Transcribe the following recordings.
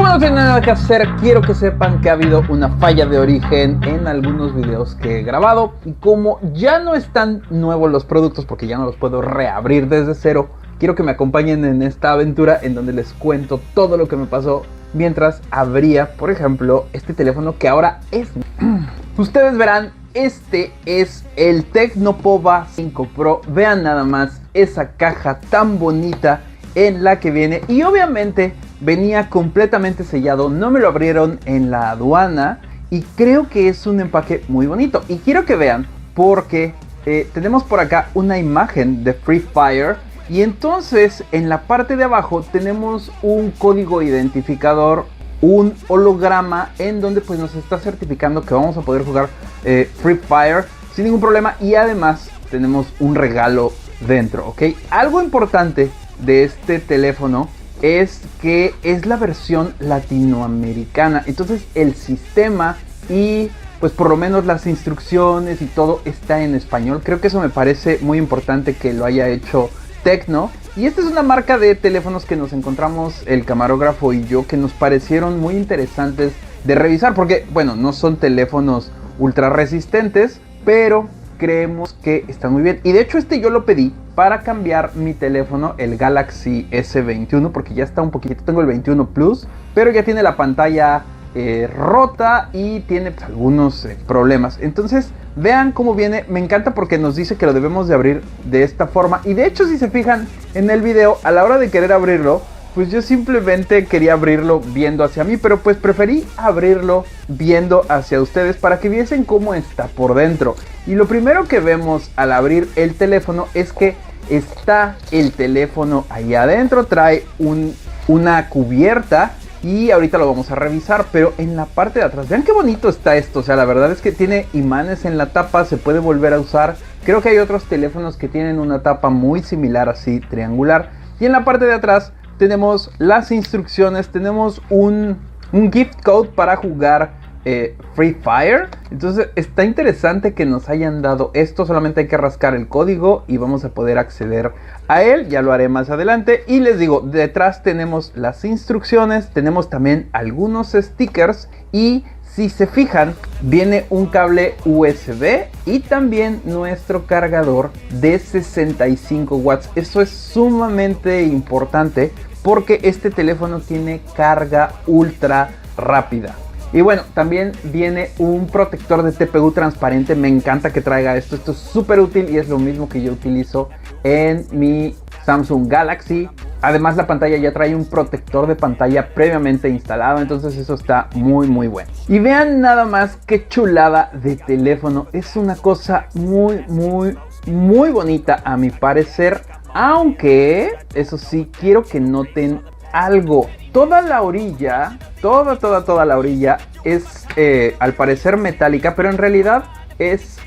Como no tiene nada que hacer, quiero que sepan que ha habido una falla de origen en algunos videos que he grabado. Y como ya no están nuevos los productos, porque ya no los puedo reabrir desde cero, quiero que me acompañen en esta aventura en donde les cuento todo lo que me pasó mientras abría, por ejemplo, este teléfono que ahora es... Ustedes verán, este es el Tecnopova 5 Pro. Vean nada más esa caja tan bonita en la que viene, y obviamente venía completamente sellado, no me lo abrieron en la aduana y creo que es un empaque muy bonito. Y quiero que vean porque tenemos por acá una imagen de Free Fire y entonces en la parte de abajo tenemos un código identificador, un holograma en donde pues nos está certificando que vamos a poder jugar Free Fire sin ningún problema, y además tenemos un regalo dentro, ¿ok? Algo importante de este teléfono es que es la versión latinoamericana, entonces el sistema y pues por lo menos las instrucciones y todo está en español. Creo que eso me parece muy importante que lo haya hecho Tecno. Y esta es una marca de teléfonos que nos encontramos el camarógrafo y yo, que nos parecieron muy interesantes de revisar, porque bueno, no son teléfonos ultra resistentes, pero creemos que están muy bien. Y de hecho este yo lo pedí para cambiar mi teléfono, el Galaxy S21, porque ya está un poquito, tengo el 21 Plus, pero ya tiene la pantalla rota y tiene pues, algunos problemas. Entonces vean cómo viene, me encanta porque nos dice que lo debemos de abrir de esta forma. Y de hecho, si se fijan en el video, a la hora de querer abrirlo, pues yo simplemente quería abrirlo viendo hacia mí, pero pues preferí abrirlo viendo hacia ustedes para que viesen cómo está por dentro. Y lo primero que vemos al abrir el teléfono es que está el teléfono ahí adentro, trae una cubierta y ahorita lo vamos a revisar. Pero en la parte de atrás, vean qué bonito está esto, o sea, la verdad es que tiene imanes en la tapa, se puede volver a usar. Creo que hay otros teléfonos que tienen una tapa muy similar, así triangular. Y en la parte de atrás tenemos las instrucciones, tenemos un gift code para jugar Free Fire. Entonces está interesante que nos hayan dado esto, solamente hay que rascar el código y vamos a poder acceder a él, ya lo haré más adelante. Y les digo, detrás tenemos las instrucciones, tenemos también algunos stickers y si se fijan, viene un cable USB y también nuestro cargador de 65 watts. Eso es sumamente importante porque este teléfono tiene carga ultra rápida. Y bueno, también viene un protector de TPU transparente. Me encanta que traiga esto. Esto es súper útil y es lo mismo que yo utilizo en mi Samsung Galaxy. Además, la pantalla ya trae un protector de pantalla previamente instalado, entonces eso está muy bueno. Y vean nada más qué chulada de teléfono. Es una cosa muy bonita a mi parecer. Aunque, eso sí, quiero que noten algo. Toda la orilla, toda la orilla es al parecer metálica, pero en realidad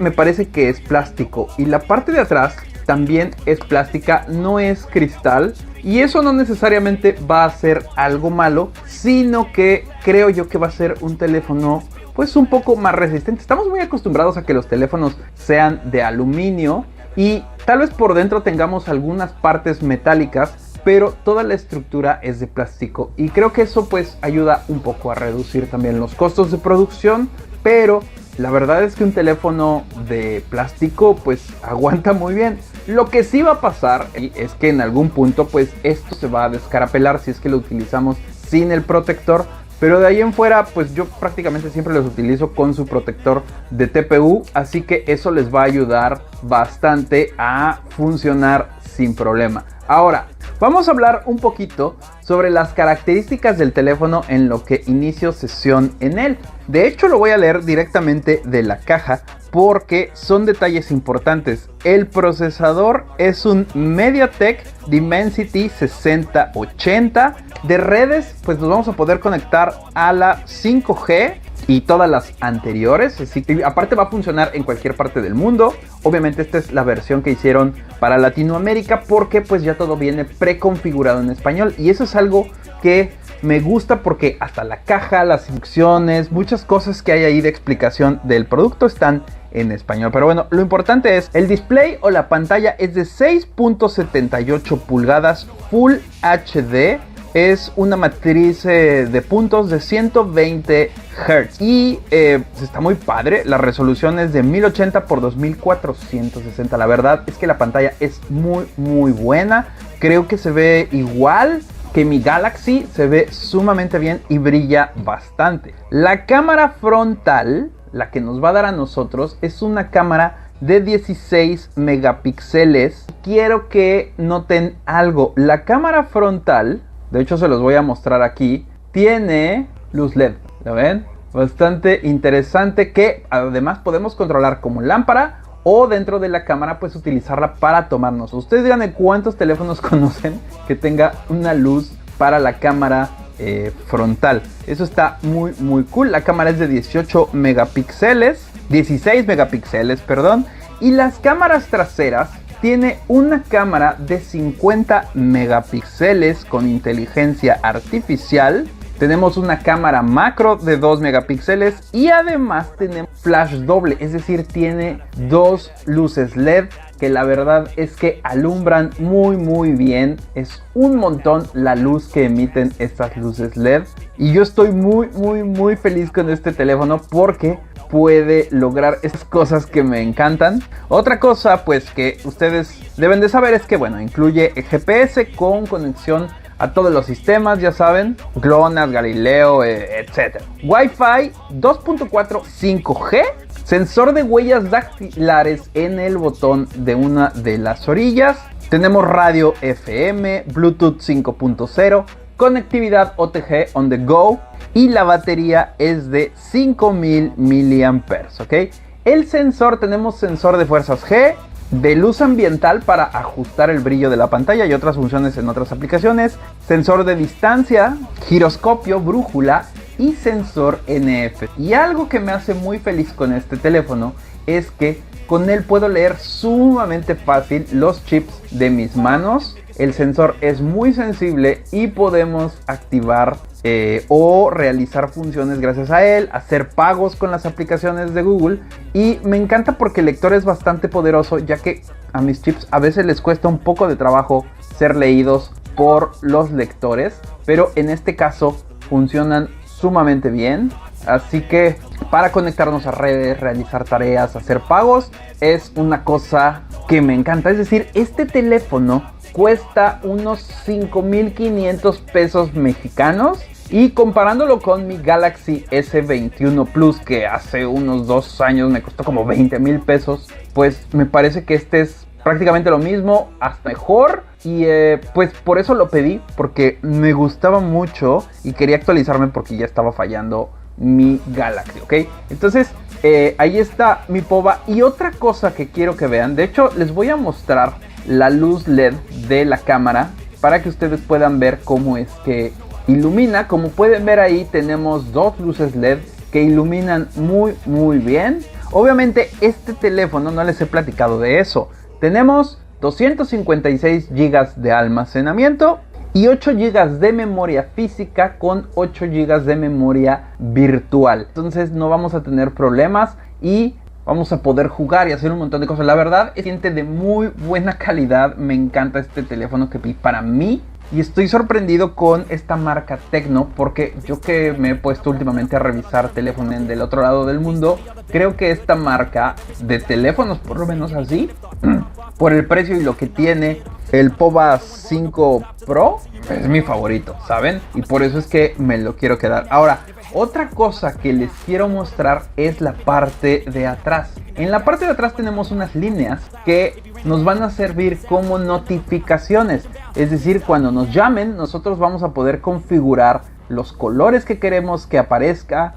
me parece que es plástico. Y la parte de atrás también es plástica, no es cristal. Y eso no necesariamente va a ser algo malo, sino que creo yo que va a ser un teléfono pues un poco más resistente. Estamos muy acostumbrados a que los teléfonos sean de aluminio y tal vez por dentro tengamos algunas partes metálicas, pero toda la estructura es de plástico y creo que eso pues ayuda un poco a reducir también los costos de producción. Pero la verdad es que un teléfono de plástico pues aguanta muy bien. Lo que sí va a pasar es que en algún punto pues esto se va a descarapelar si es que lo utilizamos sin el protector. Pero de ahí en fuera pues yo prácticamente siempre los utilizo con su protector de TPU, así que eso les va a ayudar bastante a funcionar sin problema. Ahora, vamos a hablar un poquito sobre las características del teléfono en lo que inicio sesión en él. De hecho, lo voy a leer directamente de la caja porque son detalles importantes. El procesador es un MediaTek Dimensity 6080. De redes, pues nos vamos a poder conectar a la 5G y todas las anteriores, así que aparte va a funcionar en cualquier parte del mundo. Obviamente esta es la versión que hicieron para Latinoamérica porque pues ya todo viene preconfigurado en español, y eso es algo que me gusta porque hasta la caja, las instrucciones, muchas cosas que hay ahí de explicación del producto están en español. Pero bueno, lo importante es el display o la pantalla es de 6.78 pulgadas Full HD es una matriz de puntos de 120 Hz y está muy padre. La resolución es de 1080 x 2460. La verdad es que la pantalla es muy buena. Creo que se ve igual que mi Galaxy, se ve sumamente bien y brilla bastante. La cámara frontal, la que nos va a dar a nosotros, es una cámara de 16 megapíxeles. Quiero que noten algo. La cámara frontal, de hecho se los voy a mostrar aquí, tiene luz LED. ¿Lo ven? Bastante interesante, que además podemos controlar como lámpara o dentro de la cámara pues utilizarla para tomarnos. Ustedes díganme cuántos teléfonos conocen que tenga una luz para la cámara frontal. Eso está muy cool. La cámara es de 16 megapíxeles, perdón. Y las cámaras traseras tiene una cámara de 50 megapíxeles con inteligencia artificial. Tenemos una cámara macro de 2 megapíxeles y además tenemos flash doble, es decir, tiene dos luces LED que la verdad es que alumbran muy bien. Es un montón la luz que emiten estas luces LED y yo estoy muy feliz con este teléfono porque puede lograr esas cosas que me encantan. Otra cosa pues que ustedes deben de saber es que bueno, incluye GPS con conexión a todos los sistemas, ya saben, GLONASS, Galileo, etc. Wi-Fi 2.4 5G, sensor de huellas dactilares en el botón de una de las orillas. Tenemos radio FM, Bluetooth 5.0, conectividad OTG on the go y la batería es de 5000 mAh, ¿ok? El sensor, tenemos sensor de fuerzas G, de luz ambiental para ajustar el brillo de la pantalla y otras funciones en otras aplicaciones, sensor de distancia, giroscopio, brújula y sensor NF. Y algo que me hace muy feliz con este teléfono es que con él puedo leer sumamente fácil los chips de mis manos. El sensor es muy sensible y podemos activar o realizar funciones gracias a él, hacer pagos con las aplicaciones de Google. Y me encanta porque el lector es bastante poderoso, ya que a mis chips a veces les cuesta un poco de trabajo ser leídos por los lectores, pero en este caso funcionan sumamente bien. Así que para conectarnos a redes, realizar tareas, hacer pagos, es una cosa que me encanta. Es decir, este teléfono cuesta unos 5,500 pesos mexicanos. Y comparándolo con mi Galaxy S21 Plus, que hace unos 2 años me costó como 20,000 pesos, pues me parece que este es prácticamente lo mismo, hasta mejor. Y pues por eso lo pedí, porque me gustaba mucho y quería actualizarme porque ya estaba fallando mi Galaxy, ¿ok? Entonces ahí está mi POVA. Y otra cosa que quiero que vean, de hecho les voy a mostrar la luz LED de la cámara para que ustedes puedan ver cómo es que ilumina. Como pueden ver ahí tenemos dos luces LED que iluminan muy bien. Obviamente este teléfono no les he platicado de eso. Tenemos 256 GB de almacenamiento y 8 GB de memoria física con 8 GB de memoria virtual. Entonces no vamos a tener problemas y vamos a poder jugar y hacer un montón de cosas. La verdad es siente de muy buena calidad. Me encanta este teléfono que vi para mí. Y estoy sorprendido con esta marca Tecno, porque yo que me he puesto últimamente a revisar teléfonos del otro lado del mundo, creo que esta marca de teléfonos, por lo menos así, por el precio y lo que tiene, el POVA 5 Pro es mi favorito, ¿saben? Y por eso es que me lo quiero quedar. Ahora, otra cosa que les quiero mostrar es la parte de atrás. En la parte de atrás tenemos unas líneas que nos van a servir como notificaciones. Es decir, cuando nos llamen, nosotros vamos a poder configurar los colores que queremos que aparezca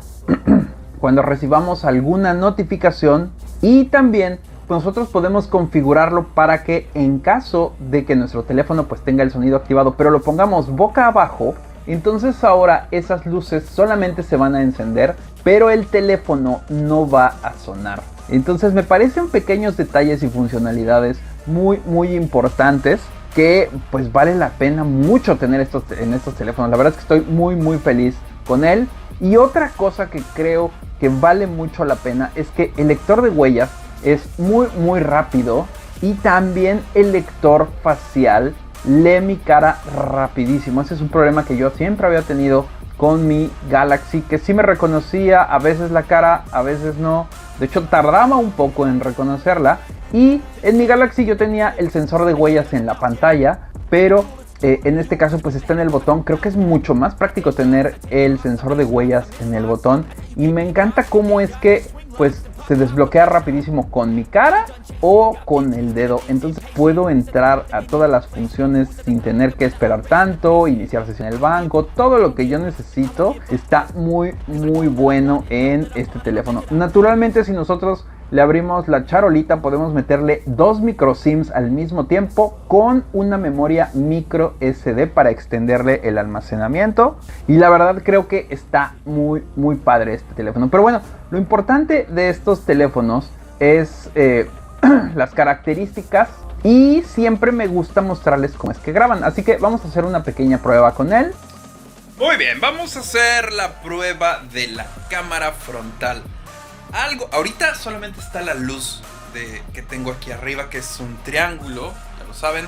cuando recibamos alguna notificación. Y también nosotros podemos configurarlo para que en caso de que nuestro teléfono pues tenga el sonido activado, pero lo pongamos boca abajo, entonces ahora esas luces solamente se van a encender, pero el teléfono no va a sonar. Entonces me parecen pequeños detalles y funcionalidades muy importantes que pues vale la pena mucho tener en estos teléfonos. La verdad es que estoy muy feliz con él. Y otra cosa que creo que vale mucho la pena es que el lector de huellas es muy rápido, y también el lector facial lee mi cara rapidísimo. Ese es un problema que yo siempre había tenido con mi Galaxy, que sí me reconocía a veces la cara, a veces no. De hecho tardaba un poco en reconocerla. Y en mi Galaxy yo tenía el sensor de huellas en la pantalla, pero en este caso pues está en el botón. Creo que es mucho más práctico tener el sensor de huellas en el botón. Y me encanta cómo es que pues se desbloquea rapidísimo con mi cara o con el dedo. Entonces puedo entrar a todas las funciones sin tener que esperar tanto, iniciar sesión en el banco. Todo lo que yo necesito está muy bueno en este teléfono. Naturalmente, si nosotros le abrimos la charolita, podemos meterle 2 micro SIMs al mismo tiempo con una memoria micro SD para extenderle el almacenamiento. Y la verdad creo que está muy padre este teléfono. Pero bueno, lo importante de estos teléfonos es las características. Y siempre me gusta mostrarles cómo es que graban. Así que vamos a hacer una pequeña prueba con él. Muy bien, vamos a hacer la prueba de la cámara frontal. Ahorita solamente está la luz que tengo aquí arriba, que es un triángulo, ya lo saben.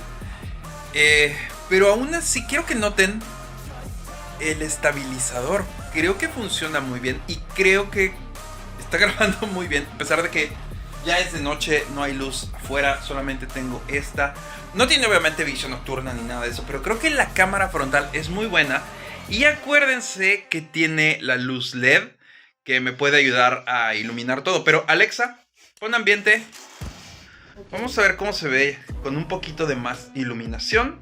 Pero aún así quiero que noten el estabilizador. Creo que funciona muy bien y creo que está grabando muy bien, a pesar de que ya es de noche, no hay luz afuera, solamente tengo esta. No tiene obviamente visión nocturna ni nada de eso, pero creo que la cámara frontal es muy buena. Y acuérdense que tiene la luz LED, que me puede ayudar a iluminar todo. Pero Alexa, pon ambiente. Vamos a ver cómo se ve con un poquito de más iluminación.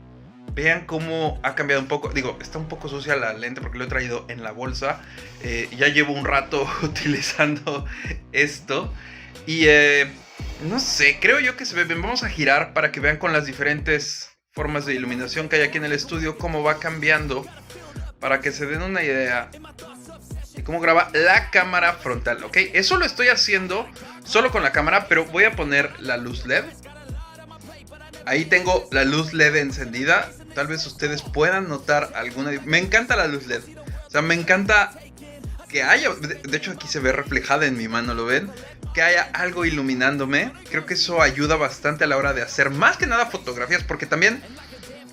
Vean cómo ha cambiado un poco. Digo, está un poco sucia la lente porque lo he traído en la bolsa. Ya llevo un rato utilizando esto. Y no sé, creo yo que se ve bien. Vamos a girar para que vean con las diferentes formas de iluminación que hay aquí en el estudio cómo va cambiando. Para que se den una idea y cómo graba la cámara frontal, ¿ok? Eso lo estoy haciendo solo con la cámara, pero voy a poner la luz LED. Ahí tengo la luz LED encendida. Tal vez ustedes puedan notar alguna... Me encanta la luz LED. O sea, me encanta que haya... De hecho, aquí se ve reflejada en mi mano, ¿lo ven? Que haya algo iluminándome. Creo que eso ayuda bastante a la hora de hacer más que nada fotografías, porque también...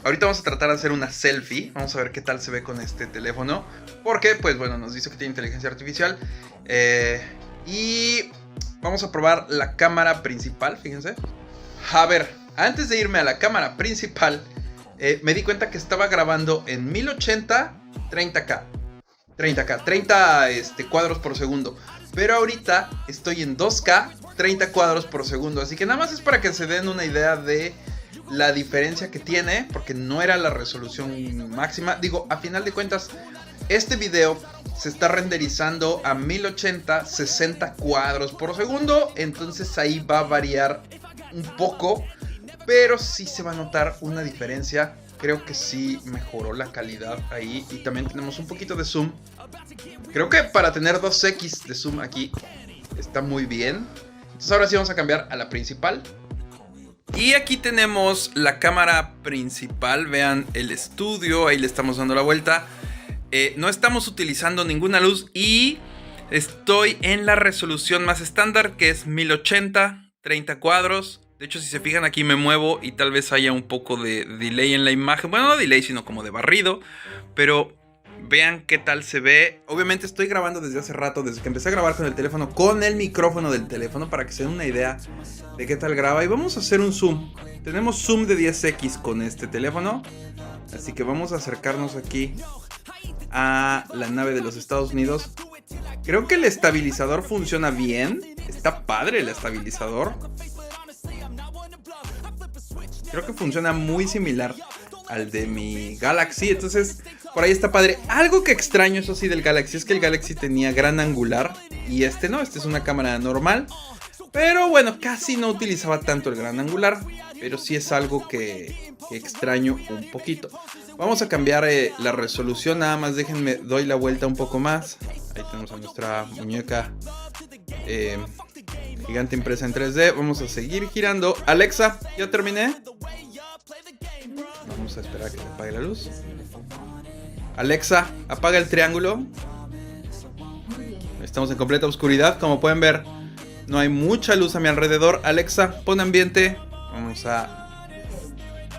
Ahorita vamos a tratar de hacer una selfie. Vamos a ver qué tal se ve con este teléfono. Porque, pues bueno, nos dice que tiene inteligencia artificial. Y vamos a probar la cámara principal, fíjense. A ver, antes de irme a la cámara principal, me di cuenta que estaba grabando en 1080 30K. 30 cuadros por segundo. Pero ahorita estoy en 2K 30 cuadros por segundo. Así que nada más es para que se den una idea de la diferencia que tiene, porque no era la resolución máxima. Digo, a final de cuentas, este video se está renderizando a 1080 60 cuadros por segundo. Entonces ahí va a variar un poco, pero sí se va a notar una diferencia. Creo que sí mejoró la calidad ahí. Y también tenemos un poquito de zoom. Creo que para tener 2x de zoom aquí está muy bien. Entonces ahora sí vamos a cambiar a la principal. Y aquí tenemos la cámara principal. Vean el estudio, ahí le estamos dando la vuelta. No estamos utilizando ninguna luz y estoy en la resolución más estándar, que es 1080, 30 cuadros. De hecho, si se fijan, aquí me muevo y tal vez haya un poco de delay en la imagen. Bueno, no delay, sino como de barrido. Pero vean qué tal se ve. Obviamente estoy grabando desde hace rato, desde que empecé a grabar con el teléfono, con el micrófono del teléfono, para que se den una idea de qué tal graba. Y vamos a hacer un zoom. Tenemos zoom de 10x con este teléfono. Así que vamos a acercarnos aquí a la nave de los Estados Unidos. Creo que el estabilizador funciona bien. Está padre el estabilizador. Creo que funciona muy similar al de mi Galaxy. Entonces, por ahí está padre. Algo que extraño, eso sí, del Galaxy es que el Galaxy tenía gran angular y este no. Este es una cámara normal. Pero bueno, casi no utilizaba tanto el gran angular. Pero sí es algo que extraño un poquito. Vamos a cambiar la resolución. Nada más déjenme, doy la vuelta un poco más. Ahí tenemos a nuestra muñeca gigante impresa en 3D. Vamos a seguir girando. Alexa, ¿ya terminé? Vamos a esperar a que se apague la luz. Alexa, apaga el triángulo. Estamos en completa oscuridad. Como pueden ver, no hay mucha luz a mi alrededor. Alexa, pon ambiente. Vamos a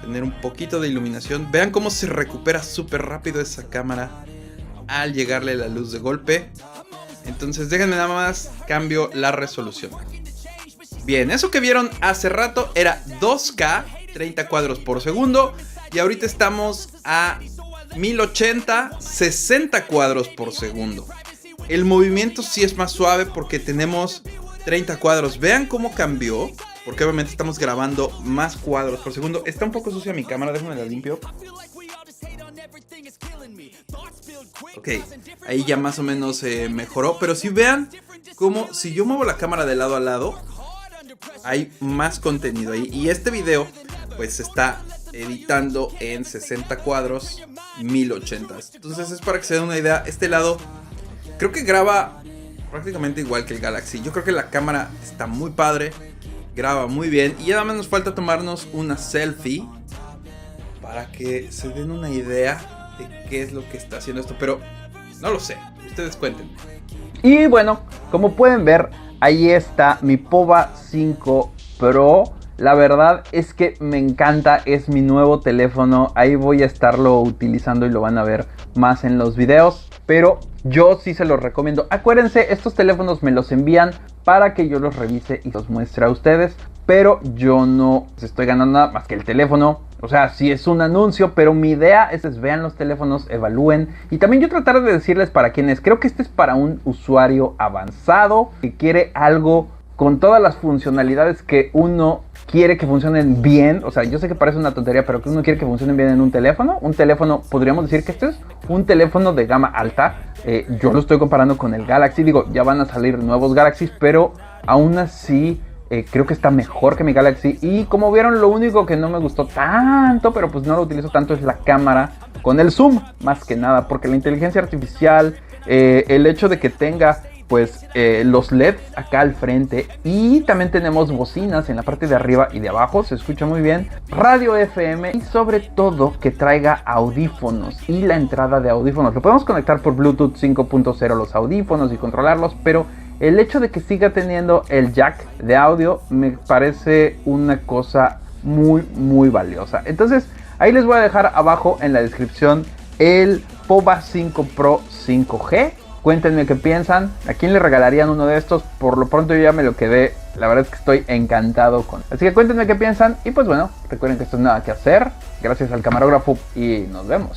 tener un poquito de iluminación. Vean cómo se recupera súper rápido esa cámara al llegarle la luz de golpe. Entonces déjenme nada más cambio la resolución. Bien, eso que vieron hace rato era 2K, 30 cuadros por segundo. Y ahorita estamos a 1080, 60 cuadros por segundo. El movimiento sí es más suave porque tenemos 30 cuadros. Vean cómo cambió, porque obviamente estamos grabando más cuadros por segundo. Está un poco sucia mi cámara, déjame la limpio. Ok, ahí ya más o menos mejoró. Pero si vean como si yo muevo la cámara de lado a lado, hay más contenido ahí. Y este video pues se está editando en 60 cuadros 1080. Entonces es para que se den una idea. Este lado creo que graba prácticamente igual que el Galaxy. Yo creo que la cámara está muy padre, graba muy bien. Y nada más nos falta tomarnos una selfie para que se den una idea de qué es lo que está haciendo esto. Pero no lo sé, ustedes cuenten. Y bueno, como pueden ver, ahí está mi Pova 5 Pro. La verdad es que me encanta, es mi nuevo teléfono. Ahí voy a estarlo utilizando y lo van a ver más en los videos. Pero yo sí se los recomiendo. Acuérdense, estos teléfonos me los envían para que yo los revise y los muestre a ustedes. Pero yo no estoy ganando nada más que el teléfono. O sea, sí es un anuncio, pero mi idea es vean los teléfonos, evalúen. Y también yo tratar de decirles para quién es. Creo que este es para un usuario avanzado que quiere algo con todas las funcionalidades que uno quiere que funcionen bien. O sea, yo sé que parece una tontería, pero que uno quiere que funcionen bien en un teléfono. Un teléfono, podríamos decir que este es un teléfono de gama alta. Yo lo estoy comparando con el Galaxy. Digo, ya van a salir nuevos Galaxies, pero aún así creo que está mejor que mi Galaxy. Y como vieron, lo único que no me gustó tanto, pero pues no lo utilizo tanto, es la cámara con el zoom, más que nada. Porque la inteligencia artificial, el hecho de que tenga pues los LEDs acá al frente, y también tenemos bocinas en la parte de arriba y de abajo, se escucha muy bien, radio FM, y sobre todo que traiga audífonos y la entrada de audífonos. Lo podemos conectar por Bluetooth 5.0 los audífonos y controlarlos, pero el hecho de que siga teniendo el jack de audio me parece una cosa muy valiosa. Entonces ahí les voy a dejar abajo en la descripción el Pova 5 Pro 5G. Cuéntenme qué piensan, a quién le regalarían uno de estos. Por lo pronto yo ya me lo quedé, la verdad es que estoy encantado con. Así que cuéntenme qué piensan y pues bueno, recuerden que esto es nada que hacer. Gracias al camarógrafo y nos vemos.